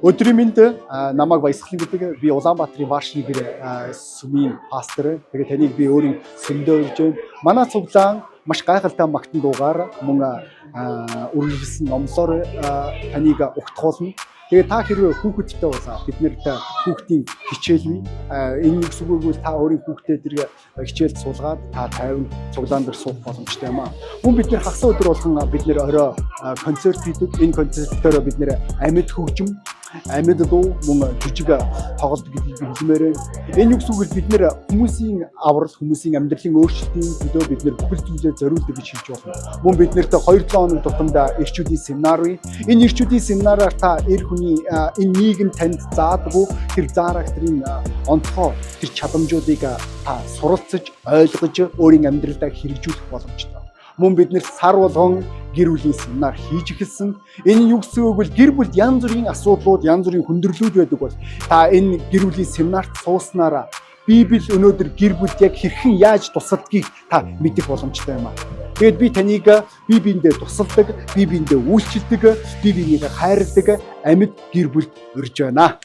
Өдрийн мэнд намайг баясгалан гэдэг би Улаанбаатарын Ваш нэгэр сүмийн пастор. Тэгээ таныг би өөрийн сүмдөө өгж байна. Манай цуглаан маш гайхалтай магтан дуугаар мөн үргэлжилсэн номлоор таныг угтгуулна. Тэгээ та хэрвээ хүүхэдтэй болоо биднэрт хүүхдийн хичээл бий. Энэ нэг сүгүүргүүл та өөрийн хүүхдэд тэрэг хичээлд суулгаад та 50 цуглаан дээр суух боломжтой юм аа. Мөн бид нэр хагас өдөр болгон бид нэр орой концерт хийдэг. Энэ концертөөр бид нэр амьд хөгжим, амьд дуу мөн жижиг тоглолт гэдгийг хэлмээр. Энэ үг сүгэл бид нэр хүмүүсийн аврал, хүмүүсийн амьдралын өөрчлөлтийн төлөө бид нэр бүхэл зүйлээ зориулдаг гэж хэлж байна. Мөн бид нэрт 2-7 хоног тутамдаа ирчүүдийн семинар бий. Энэ ирчүүдийн семинараар та энэ нийгэм танд заадаггүй тэр зарагтрын онцгой тэр чадамжуудыг та суралцаж, ойлгож өөрийн амьдралдаа хэрэгжүүлэх боломжтой. Мөн бид нэр сар болгон гэр бүлийн семинар хийж эхэлсэн. Энэ юу гэсэн үг вэ? Гэр бүлд янз бүрийн асуудлууд, янз бүрийн хүндрэлүүд байдаг бол та энэ гэр бүлийн семинарт сууснараа Библи өнөөдөр гэр бүлд яг хэрхэн яаж тусалдгийг та мэдэх боломжтой юм аа. Тэгэд би таныг Библиэндээ тусалдаг, Библиэндээ үйлчилдэг, Библийг хайрладаг амьд гэр бүлд урьж байна.